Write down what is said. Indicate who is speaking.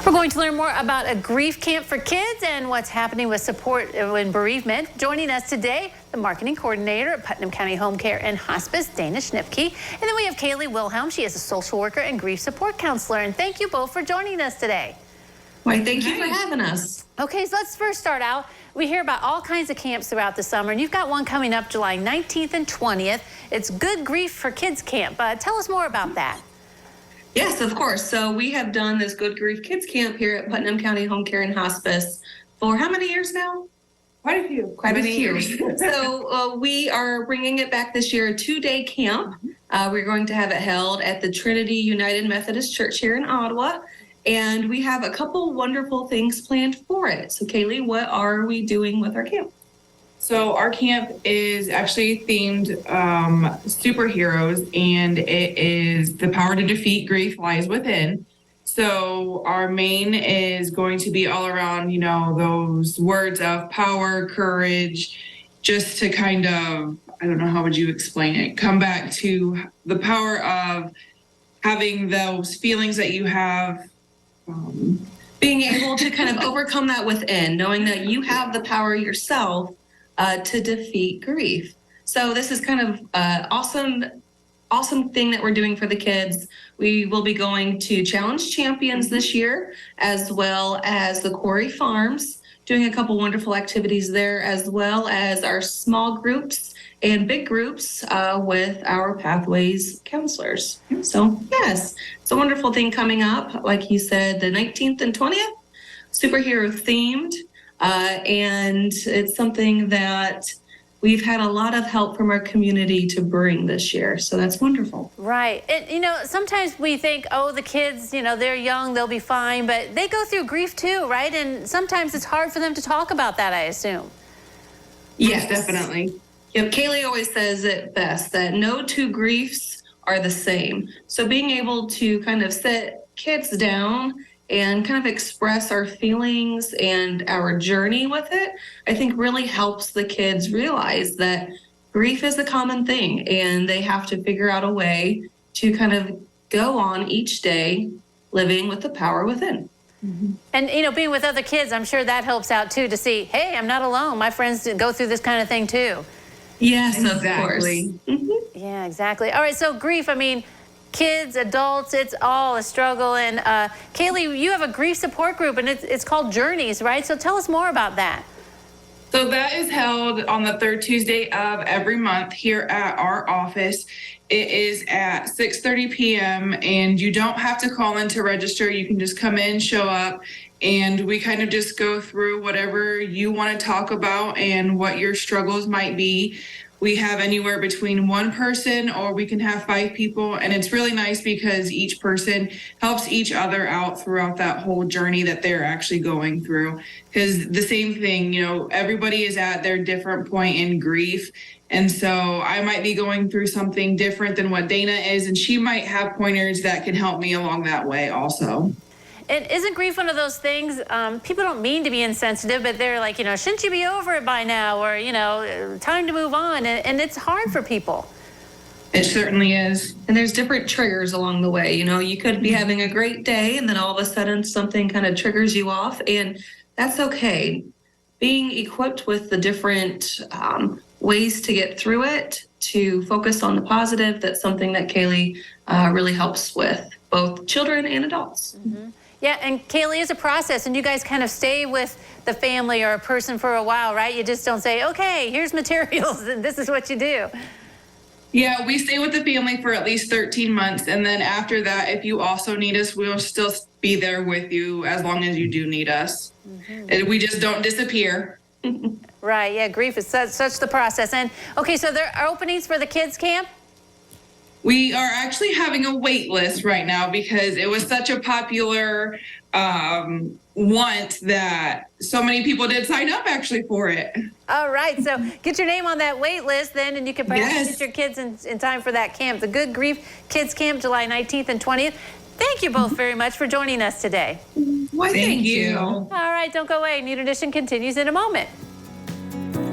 Speaker 1: We're going to learn more about a grief camp for kids and what's happening with support in bereavement. Joining us today, the marketing coordinator at Putnam County Homecare and Hospice, Dana Schnipke. And then we have Kaylee Wilhelm. She is a social worker and grief support counselor. And thank you both for joining us today.
Speaker 2: Why, thank you for having us.
Speaker 1: Okay, so let's first start out. We hear about all kinds of camps throughout the summer, and you've got one coming up July 19th and 20th. It's Good Grief for Kids Camp. Tell us more about that.
Speaker 2: Yes, of course. So we have done this Good Grief Kids Camp here at Putnam County Homecare and Hospice for how many years now?
Speaker 3: Quite a few.
Speaker 2: Quite a few years. So we are bringing it back this year, a 2-day camp. We're going to have it held at the Trinity United Methodist Church here in Ottawa. And we have a couple wonderful things planned for it. So Kaylee, what are we doing with our camp?
Speaker 3: So our camp is actually themed superheroes, and it is the power to defeat grief lies within. So our main is going to be all around, you know, those words of power, courage, just to kind of, I don't know, how would you explain it? Come back to the power of having those feelings that you have.
Speaker 2: Being able to kind of overcome that within, knowing that you have the power yourself to defeat grief. So this is kind of awesome thing that we're doing for the kids. We will be going to Challenge Champions this year, as well as the Quarry Farms, doing a couple wonderful activities there, as well as our small groups and big groups with our Pathways counselors. So yes, it's a wonderful thing coming up. Like you said, the 19th and 20th, superhero themed. And it's something that we've had a lot of help from our community to bring this year. So that's wonderful.
Speaker 1: Right. And, you know, sometimes we think, oh, the kids, you know, they're young, they'll be fine. But they go through grief too, right? And sometimes it's hard for them to talk about that, I assume.
Speaker 2: Yes,
Speaker 3: definitely.
Speaker 2: Yep. Kaylee always says it best, that no two griefs are the same. So being able to kind of sit kids down and kind of express our feelings and our journey with it, I think really helps the kids realize that grief is a common thing and they have to figure out a way to kind of go on each day living with the power within.
Speaker 1: Mm-hmm. And, you know, being with other kids, I'm sure that helps out too, to see, hey, I'm not alone. My friends go through this kind of thing too.
Speaker 2: Yes,
Speaker 3: exactly.
Speaker 2: Of course. Mm-hmm.
Speaker 1: Yeah, exactly. All right, so grief, I mean, kids, adults, it's all a struggle. And Kaylee, you have a grief support group, and it's called Journeys, right? So tell us more about that.
Speaker 3: So that is held on the third Tuesday of every month here at our office. It is at 6:30 p.m. and you don't have to call in to register. You can just come in, show up, and we kind of just go through whatever you want to talk about and what your struggles might be. We have anywhere between one person or we can have 5 people. And it's really nice because each person helps each other out throughout that whole journey that they're actually going through. Because the same thing, you know, everybody is at their different point in grief. And so I might be going through something different than what Dana is, and she might have pointers that can help me along that way also.
Speaker 1: And isn't grief one of those things, people don't mean to be insensitive, but they're like, you know, shouldn't you be over it by now? Or, you know, time to move on. And it's hard for people.
Speaker 3: It certainly is.
Speaker 2: And there's different triggers along the way. You know, you could be having a great day and then all of a sudden something kind of triggers you off, and that's okay. Being equipped with the different ways to get through it, to focus on the positive, that's something that Kaylee really helps with, both children and adults.
Speaker 1: Mm-hmm. Yeah, and Kaylee, is a process, and you guys kind of stay with the family or a person for a while, right? You just don't say, okay, here's materials, and this is what you do.
Speaker 3: Yeah, we stay with the family for at least 13 months. And then after that, if you also need us, we'll still be there with you as long as you do need us. Mm-hmm. And we just don't disappear.
Speaker 1: Right, yeah, grief is such the process. And okay, so there are openings for the kids camp?
Speaker 3: We are actually having a wait list right now because it was such a popular want that so many people did sign up actually for it.
Speaker 1: All right, so get your name on that wait list then, and you can perhaps get your kids in time for that camp. The Good Grief Kids Camp, July 19th and 20th. Thank you both very much for joining us today.
Speaker 2: Why, thank you.
Speaker 1: All right, don't go away. New Edition continues in a moment.